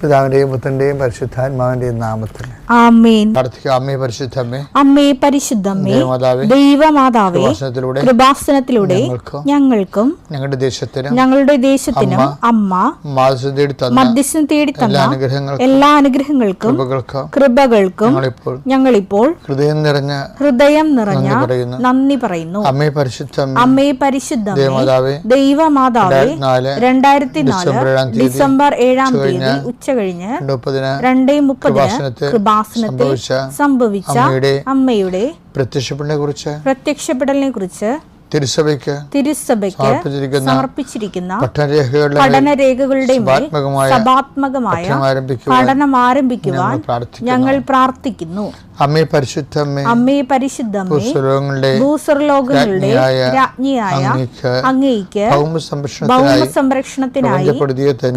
പിതാവിന്റെയും പുത്രന്റെയും പരിശുദ്ധാത്മാവിന്റെയും നാമത്തിൽ ആമേൻ. പ്രാർത്ഥിക്കാം. അമ്മേ പരിശുദ്ധമ്മേ, അമ്മേ പരിശുദ്ധമ്മേ, ദൈവമാതാവേ, കൃപാസനത്തിലൂടെ ഞങ്ങൾക്കും ഞങ്ങളുടെ ദേശത്തിനും അമ്മ മധ്യസ്ഥം തേടി തന്ന എല്ലാ അനുഗ്രഹങ്ങൾക്കും കൃപകൾക്കും ഞങ്ങളിപ്പോൾ ഹൃദയം നിറഞ്ഞ നന്ദി പറയുന്നു. അമ്മേ പരിശുദ്ധമ്മേ, അമ്മേ പരിശുദ്ധമ്മേ, ദൈവമാതാവേ, 2004 ഡിസംബർ 7 തീയതി ഉച്ചകഴിഞ്ഞ് 2:30 കൃപാസനത്തിൽ സംഭവിച്ച അമ്മയുടെ പ്രത്യക്ഷപ്പെടലിനെ കുറിച്ച് തിരുസഭയ്ക്ക് സമർപ്പിച്ചിരിക്കുന്ന പഠനരേഖകളുടെ സഭാത്മകമായ പഠനം ആരംഭിക്കുവാൻ ഞങ്ങൾ പ്രാർത്ഥിക്കുന്നു. അമ്മേ പരിശുദ്ധമ്മേ, അമ്മേ പരിശുദ്ധമ്മേ, ഭൂസ്വർലോകങ്ങളുടെ രാജ്ഞിയായ അങ്ങേയ്ക്ക് ഭൗമ സംരക്ഷണത്തിനായി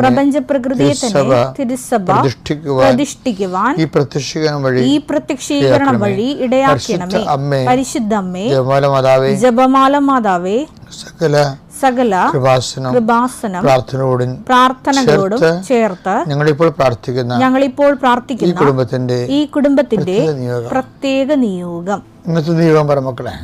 പ്രപഞ്ച പ്രകൃതിയെ തന്നെ തിരുസഭ പ്രതിഷ്ഠിക്കുവാൻ ഈ പ്രത്യക്ഷീകരണം വഴി ഇടയാക്കണമേ. പരിശുദ്ധമ്മേ, ജപമാല മാതാവേ, സകല കൃപാസനം പ്രാർത്ഥനകളോടും ചേർത്ത് ഞങ്ങളിപ്പോൾ പ്രാർത്ഥിക്കുന്ന ഈ കുടുംബത്തിന്റെ പ്രത്യേക നിയോഗം. ഇന്നത്തെ നിയോഗം പറ മക്കളെ.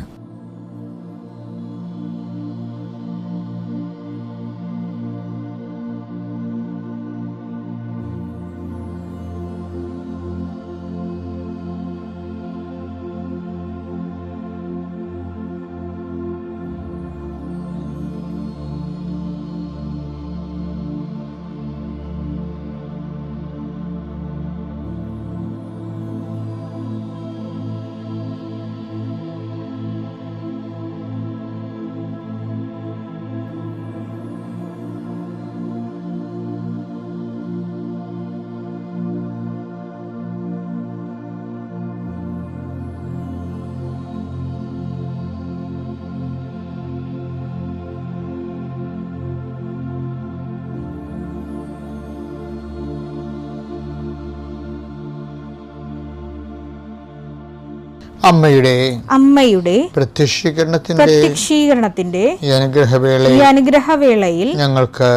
അമ്മയുടെ പ്രത്യക്ഷീകരണത്തിന്റെ ഈ അനുഗ്രഹവേളയിൽ ഞങ്ങൾക്ക്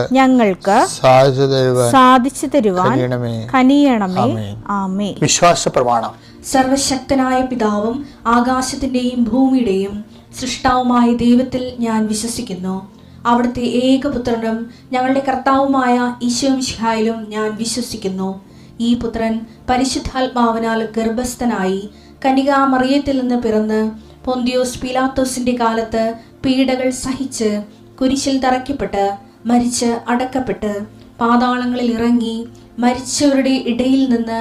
സാധിച്ചു തരുവാൻ കനിയണമേ. ആമേൻ. വിശ്വാസ പ്രമാണം. സർവശക്തനായ പിതാവും ആകാശത്തിന്റെയും ഭൂമിയുടെയും സൃഷ്ടാവുമായ ദൈവത്തിൽ ഞാൻ വിശ്വസിക്കുന്നു. അവിടുത്തെ ഏകപുത്രനും ഞങ്ങളുടെ കർത്താവുമായ ഈശോമിശിഹായിലും ഞാൻ വിശ്വസിക്കുന്നു. ഈ പുത്രൻ പരിശുദ്ധാത്മാവിനാൽ ഗർഭസ്ഥനായി കന്യകാമറിയത്തിൽ നിന്ന് പിറന്ന് പൊന്തിയോസ് പീലാത്തോസിന്റെ കാലത്ത് പീഡകൾ സഹിച്ച് കുരിശിൽ തറയ്ക്കപ്പെട്ട് മരിച്ച് അടക്കപ്പെട്ട് പാതാളങ്ങളിൽ ഇറങ്ങി മരിച്ചവരുടെ ഇടയിൽ നിന്ന്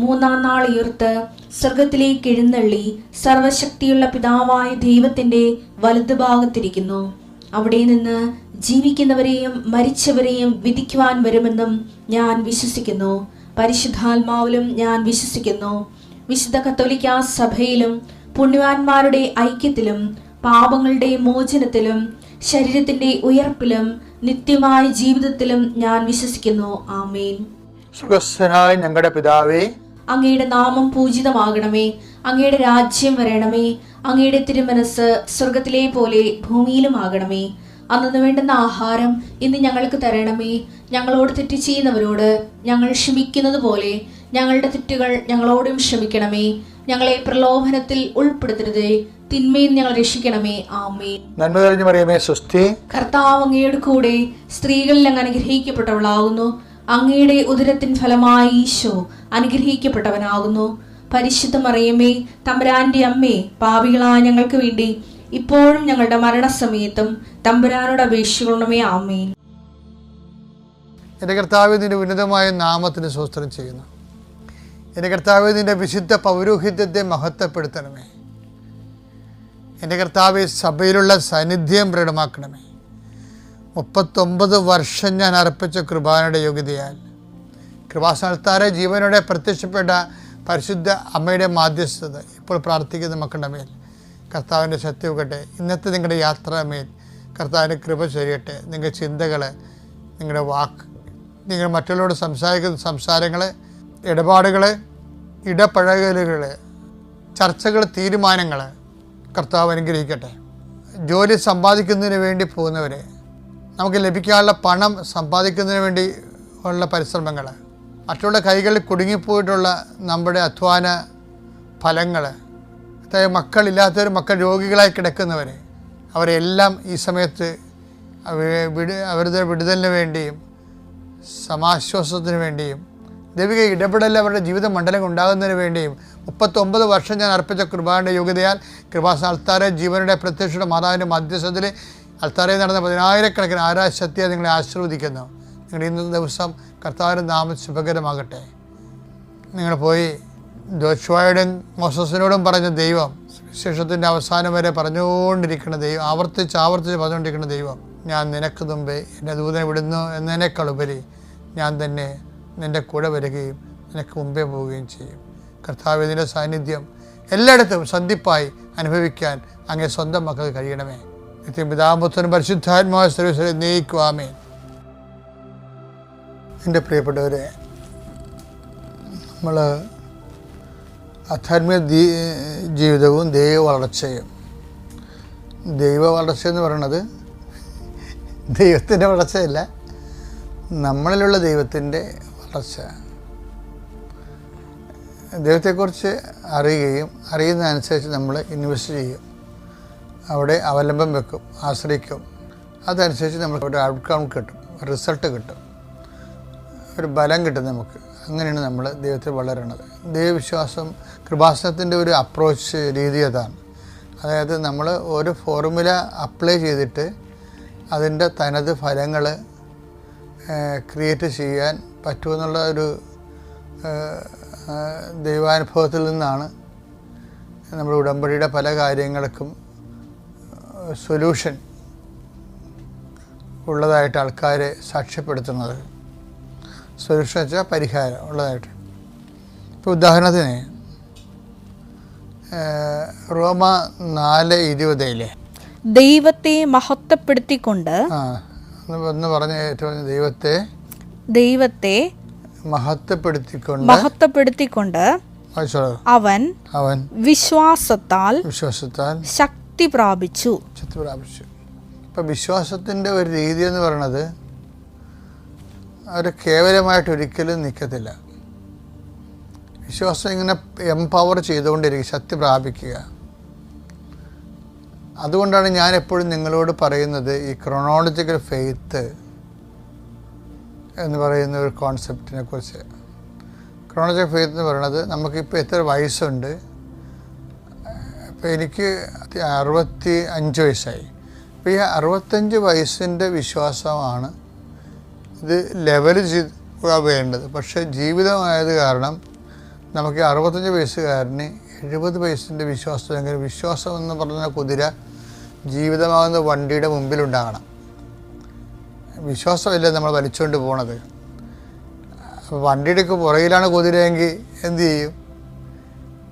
3-ാം നാൾ ഉയർത്ത് സ്വർഗത്തിലേക്ക് എഴുന്നള്ളി സർവശക്തിയുള്ള പിതാവായ ദൈവത്തിന്റെ വലതുഭാഗത്തിരിക്കുന്നു. അവിടെ നിന്ന് ജീവിക്കുന്നവരെയും മരിച്ചവരെയും വിധിക്കുവാൻ വരുമെന്നും ഞാൻ വിശ്വസിക്കുന്നു. പരിശുദ്ധാത്മാവിലും ഞാൻ വിശ്വസിക്കുന്നു. വിശുദ്ധ കത്തോലിക്കാ സഭയിലും പുണ്യവാന്മാരുടെ ഐക്യത്തിലും പാപങ്ങളുടെ മോചനത്തിലും ശരീരത്തിന്റെ ഉയർപ്പിലും നിത്യമായ ജീവിതത്തിലും ഞാൻ വിശ്വസിക്കുന്നു. ആമേൻ. സ്വർഗ്ഗസ്ഥനായ ഞങ്ങളുടെ പിതാവേ, അങ്ങയുടെ നാമം പൂജിതമാകണമേ. അങ്ങയുടെ രാജ്യം വരണമേ. അങ്ങയുടെ തിരുമനസ് സ്വർഗത്തിലെ പോലെ ഭൂമിയിലും ആകണമേ. അന്നു വേണ്ടുന്ന ആഹാരം ഇന്ന് ഞങ്ങൾക്ക് തരണമേ. ഞങ്ങളോട് തെറ്റ് ചെയ്യുന്നവരോട് ഞങ്ങൾ ക്ഷമിക്കുന്നത് പോലെ ഞങ്ങളുടെ തെറ്റുകൾ ഞങ്ങളോടും ക്ഷമിക്കണമേ. ഞങ്ങളെ പ്രലോഭനത്തിൽ ഉൾപ്പെടുത്തരുതേ, തിന്മയിൽ ഞങ്ങൾ രക്ഷിക്കണമേ. ആമേൻ. നന്മ നിറഞ്ഞ മറിയമേ, സ്വസ്തി. കർത്താവ് അങ്ങയുടെ കൂടെ സ്ത്രീകളിൽ അങ്ങ് അനുഗ്രഹിക്കപ്പെട്ടവളാകുന്നു. അങ്ങയുടെ ഉദരത്തിൻ ഫലമായി ഈശോ അനുഗ്രഹിക്കപ്പെട്ടവനാകുന്നു. പരിശുദ്ധ മറിയമേ, തമ്പുരാന്റെ അമ്മേ, പാപികളായ ഞങ്ങൾക്ക് വേണ്ടി ഇപ്പോഴും ഞങ്ങളുടെ മരണസമയത്തും തമ്പുരാനോട് അപേക്ഷിക്കണമേ. ആമേൻ. എൻ്റെ കർത്താവേ, നിന്റെ ഉന്നതമായ നാമത്തിന് സ്തോത്രം ചെയ്യുന്നു. എൻ്റെ കർത്താവേ, നിന്റെ വിശുദ്ധ പൗരോഹിത്യത്തെ മഹത്വപ്പെടുത്തണമേ. എൻ്റെ കർത്താവേ, സഭയിലുള്ള സാന്നിധ്യം പ്രകടമാക്കണമേ. 39 വർഷം ഞാൻ അർപ്പിച്ച കൃപാനയുടെ യോഗ്യതയാൽ കൃപാസനത്താരെ ജീവനോടെ പ്രത്യക്ഷപ്പെട്ട പരിശുദ്ധ അമ്മയുടെ മാധ്യസ്ഥത ഇപ്പോൾ പ്രാർത്ഥിക്കുന്ന മക്കളുടെ മേൽ കർത്താവിൻ്റെ സത്യവുകട്ടെ. ഇന്നത്തെ നിങ്ങളുടെ യാത്രാമേൽ കർത്താവിൻ്റെ കൃപ ചൊരിയട്ടെ. നിങ്ങളുടെ ചിന്തകൾ, നിങ്ങളുടെ വാക്ക്, നിങ്ങൾ മറ്റുള്ളവരോട് സംസാരിക്കുന്ന സംസാരങ്ങൾ, ഇടപാടുകൾ, ഇടപഴകലുകൾ, ചർച്ചകൾ, തീരുമാനങ്ങൾ കർത്താവ് അനുഗ്രഹിക്കട്ടെ. ജോലി സമ്പാദിക്കുന്നതിന് വേണ്ടി പോകുന്നവരെ, നമുക്ക് ലഭിക്കാനുള്ള പണം സമ്പാദിക്കുന്നതിന് വേണ്ടി ഉള്ള പരിശ്രമങ്ങൾ, മറ്റുള്ള കൈകളിൽ കുടുങ്ങിപ്പോയിട്ടുള്ള നമ്മുടെ അധ്വാന ഫലങ്ങൾ, അതായത് മക്കളില്ലാത്തവർ, മക്കൾ രോഗികളായി കിടക്കുന്നവർ, അവരെല്ലാം ഈ സമയത്ത് അവരുടെ വിടുതലിന് വേണ്ടിയും സമാശ്വാസത്തിന് വേണ്ടിയും ദൈവിക ഇടപെടൽ അവരുടെ ജീവിത മണ്ഡലം ഉണ്ടാകുന്നതിന് വേണ്ടിയും 39 വർഷം ഞാൻ അർപ്പിച്ച കൃപാന്റെ യോഗ്യതയാൽ കൃപാസന അൾത്താരെ ജീവനുടെ പ്രത്യക്ഷയുടെ മാതാവിൻ്റെ മധ്യസ്ഥത്തിൽ അൾത്താരയിൽ നടന്ന 10,000-കണക്കിന് ആരാധശക്തിയെ നിങ്ങളെ ആശീർവദിക്കുന്നു. നിങ്ങളുടെ ഇന്നത്തെ ദിവസം കർത്താവിൻ്റെ നാമം ശുഭകരമാകട്ടെ. നിങ്ങൾ പോയി ജോഷുവയോടും മോസസിനോടും പറഞ്ഞ ദൈവം, വിശേഷത്തിൻ്റെ അവസാനം വരെ പറഞ്ഞുകൊണ്ടിരിക്കുന്ന ദൈവം, ആവർത്തിച്ച് പറഞ്ഞുകൊണ്ടിരിക്കുന്ന ദൈവം, ഞാൻ നിനക്ക് മുമ്പേ എൻ്റെ ദൂതനെ വിടുന്നു എന്നതിനേക്കാൾ ഉപരി ഞാൻ തന്നെ നിൻ്റെ കൂടെ വരികയും നിനക്ക് മുമ്പേ പോവുകയും ചെയ്യും. കർത്താവ് ഇതിൻ്റെ സാന്നിധ്യം എല്ലായിടത്തും സന്ധിപ്പായി അനുഭവിക്കാൻ അങ്ങേ സ്വന്തം മക്കൾക്ക് കഴിയണമേ. നിത്യം പിതാപുത്രനും പരിശുദ്ധാത്മാവായ സർവ്വീശ്വരെ നയിക്കുവാമേ. എൻ്റെ പ്രിയപ്പെട്ടവരെ, നമ്മൾ ആധ്യാത്മിക ജീവിതവും ദൈവ വളർച്ചയും, ദൈവ വളർച്ച എന്ന് പറയുന്നത് ദൈവത്തിൻ്റെ വളർച്ചയല്ല, നമ്മളിലുള്ള ദൈവത്തിൻ്റെ വളർച്ച. ദൈവത്തെക്കുറിച്ച് അറിയുകയും അറിയുന്നതനുസരിച്ച് നമ്മൾ ഇൻവെസ്റ്റ് ചെയ്യും, അവിടെ അവലംബം വെക്കും, ആശ്രയിക്കും. അതനുസരിച്ച് നമുക്ക് ഒരു ഔട്ട്കം കിട്ടും, റിസൾട്ട് കിട്ടും, ഒരു ബലം കിട്ടും നമുക്ക്. അങ്ങനെയാണ് നമ്മൾ ദൈവത്തിൽ വളരണത്. ദൈവവിശ്വാസം കൃപാസനത്തിൻ്റെ ഒരു അപ്രോച്ച് രീതി അതാണ്. അതായത് നമ്മൾ ഒരു ഫോർമുല അപ്ലൈ ചെയ്തിട്ട് അതിൻ്റെ തനത് ഫലങ്ങൾ ക്രിയേറ്റ് ചെയ്യാൻ പറ്റുമെന്നുള്ള ഒരു ദൈവാനുഭവത്തിൽ നിന്നാണ് നമ്മൾ ഉടമ്പടിയുടെ പല കാര്യങ്ങൾക്കും സൊല്യൂഷൻ ഉള്ളതായിട്ട് ആൾക്കാരെ സാക്ഷ്യപ്പെടുത്തുന്നത്. സൊല്യൂഷൻ വെച്ചാൽ പരിഹാരം ഉള്ളതായിട്ട്. ഇപ്പോൾ ഉദാഹരണത്തിന് റോമ 4:20 ദൈവത്തെ മഹത്വപ്പെടുത്തിക്കൊണ്ട് ഒന്ന് പറഞ്ഞ ഏറ്റവും ദൈവത്തെ മഹത്വപ്പെടുത്തിക്കൊണ്ട് അവൻ വിശ്വാസത്താൽ ശക്തി പ്രാപിച്ചു. ഇപ്പം വിശ്വാസത്തിൻ്റെ ഒരു രീതി എന്ന് പറയുന്നത് അവർ കേവലമായിട്ട് ഒരിക്കലും നിൽക്കത്തില്ല. വിശ്വാസം ഇങ്ങനെ എംപവർ ചെയ്തുകൊണ്ടിരിക്കുക, ശക്തി പ്രാപിക്കുക. അതുകൊണ്ടാണ് ഞാൻ എപ്പോഴും നിങ്ങളോട് പറയുന്നത് ഈ ക്രോണോളജിക്കൽ ഫെയ്ത്ത് എന്ന് പറയുന്ന ഒരു കോൺസെപ്റ്റിനെ കുറിച്ച്. ക്രോണോളജിക്കൽ ഫെയ്ത്ത് എന്ന് പറയുന്നത് നമുക്കിപ്പോൾ എത്ര വയസ്സുണ്ട്, ഇപ്പോൾ എനിക്ക് 65 വയസ്സായി. അപ്പോൾ ഈ 65 വയസ്സിൻ്റെ വിശ്വാസമാണ് ഇത് ലെവൽ ചെയ്ത് വേണ്ടത്. പക്ഷേ ജീവിതമായത് കാരണം നമുക്ക് 65 വയസ്സുകാരന് 70 വയസ്സിൻ്റെ വിശ്വാസമെങ്കിലും, വിശ്വാസം എന്ന് പറഞ്ഞ കുതിര ജീവിതമാകുന്ന വണ്ടിയുടെ മുമ്പിലുണ്ടാകണം. വിശ്വാസമല്ലേ നമ്മൾ വലിച്ചുകൊണ്ട് പോണത്. വണ്ടിയുടെ പുറകിലാണ് കുതിരയെങ്കിൽ എന്തു ചെയ്യും?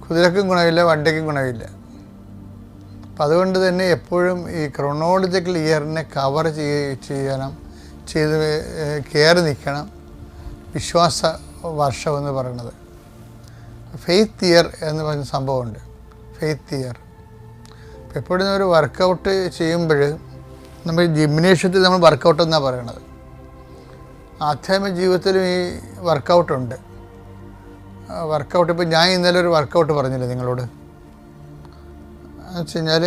കുതിരക്കും ഗുണമില്ല, വണ്ടിക്കും ഗുണമില്ല. അപ്പം അതുകൊണ്ട് തന്നെ എപ്പോഴും ഈ ക്രോണോളജിക്കൽ ഇയറിനെ കവർ ചെയ്ത് കയറി നിൽക്കണം വിശ്വാസ വർഷം എന്ന് പറയുന്നത്. ഫെയ്ത്ത് ഇയർ എന്ന് പറഞ്ഞ സംഭവമുണ്ട്. ഫെയ്ത്ത് ഇയർ എപ്പോഴും ഒരു വർക്കൗട്ട് ചെയ്യുമ്പോൾ നമ്മൾ ജിംനേഷ്യത്തിൽ നമ്മൾ വർക്കൗട്ട് എന്നാണ് പറയണത്. ആധ്യാത്മിക ജീവിതത്തിലും ഈ വർക്കൗട്ടുണ്ട്. വർക്കൗട്ട് ഇപ്പോൾ ഞാൻ ഇന്നലെ ഒരു വർക്കൗട്ട് പറഞ്ഞില്ലേ നിങ്ങളോട്, എന്ന് വെച്ച് കഴിഞ്ഞാൽ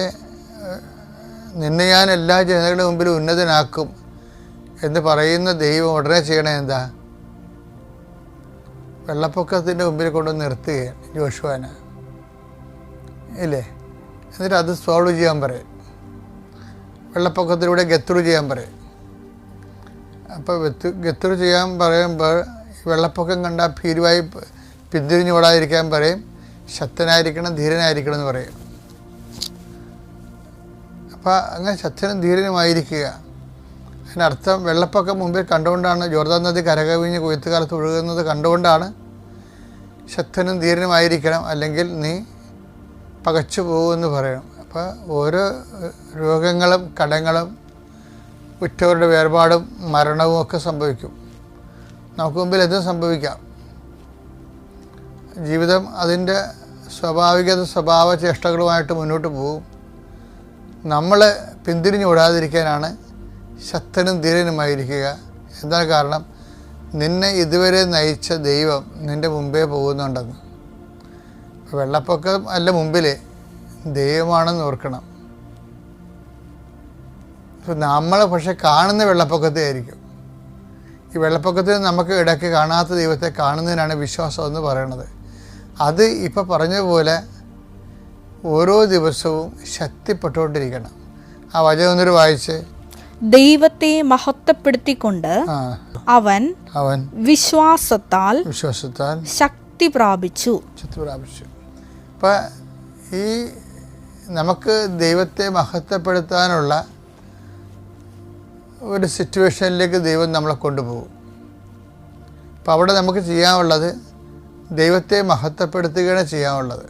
നിന്നെ ഞാൻ എല്ലാ ജനങ്ങളുടെ മുമ്പിൽ ഉന്നതനാക്കും എന്ന് പറയുന്ന ദൈവം ഉടനെ ചെയ്യണേ എന്താ? വെള്ളപ്പൊക്കത്തിൻ്റെ മുമ്പിൽ കൊണ്ടുവന്ന് നിർത്തുകയാണ് ജോഷുവാനെ, ഇല്ലേ? എന്നിട്ട് അത് സോൾവ് ചെയ്യാൻ പറയും. വെള്ളപ്പൊക്കത്തിലൂടെ ഗത്രു ചെയ്യാൻ പറയും. അപ്പോൾ ഗത്രു ചെയ്യാൻ പറയുമ്പോൾ വെള്ളപ്പൊക്കം കണ്ടാൽ ഭീരുവായി പിന്തിരിഞ്ഞോടാതിരിക്കാൻ പറയും. ശക്തനായിരിക്കണം, ധീരനായിരിക്കണം എന്ന് പറയും. അപ്പോൾ അങ്ങനെ ശക്തനും ധീരനുമായിരിക്കുക. അതിനർത്ഥം വെള്ളപ്പൊക്കം മുമ്പിൽ കണ്ടുകൊണ്ടാണ്, ജോർദാൻ നദി കരകവിഞ്ഞ് കൊയ്ത്തുകാലത്ത് ഒഴുകുന്നത് കണ്ടുകൊണ്ടാണ് ശക്തനും ധീരനുമായിരിക്കണം, അല്ലെങ്കിൽ നീ പകച്ചു പോകുമെന്ന് പറയണം. അപ്പോൾ ഓരോ രോഗങ്ങളും കടങ്ങളും ഉറ്റവരുടെ വേർപാടും മരണവും ഒക്കെ സംഭവിക്കും. നമുക്ക് മുമ്പിൽ എന്തും സംഭവിക്കാം. ജീവിതം അതിൻ്റെ സ്വഭാവ ചേഷ്ടകളുമായിട്ട് മുന്നോട്ട് പോകും. നമ്മൾ പിന്തിരിഞ്ഞ് ഓടാതിരിക്കാനാണ് ശക്തനും ധീരനുമായിരിക്കുക. എന്താണ് കാരണം? നിന്നെ ഇതുവരെ നയിച്ച ദൈവം നിൻ്റെ മുമ്പേ പോകുന്നുണ്ടെന്ന്. വെള്ളപ്പൊക്കം അല്ല മുമ്പിൽ, ദൈവമാണെന്ന് ഓർക്കണം. നമ്മൾ പക്ഷെ കാണുന്ന വെള്ളപ്പൊക്കത്തെ ആയിരിക്കും. ഈ വെള്ളപ്പൊക്കത്തിൽ നമുക്ക് ഇടയ്ക്ക് കാണാത്ത ദൈവത്തെ കാണുന്നതിനാണ് വിശ്വാസം എന്ന് പറയുന്നത്. അത് ഇപ്പോൾ പറഞ്ഞതുപോലെ ഓരോ ദിവസവും ശക്തിപ്പെട്ടുകൊണ്ടിരിക്കണം. ആ വചനം ഒന്നൊരു വായിച്ച്. ദൈവത്തെ മഹത്വപ്പെടുത്തിക്കൊണ്ട് അവൻ വിശ്വാസത്താൽ ശക്തി പ്രാപിച്ചു. അപ്പം ഈ നമുക്ക് ദൈവത്തെ മഹത്വപ്പെടുത്താനുള്ള ഒരു സിറ്റുവേഷനിലേക്ക് ദൈവം നമ്മളെ കൊണ്ടുപോകും. അപ്പം അവിടെ നമുക്ക് ചെയ്യാനുള്ളത് ദൈവത്തെ മഹത്വപ്പെടുത്തുകയാണ് ചെയ്യാനുള്ളത്.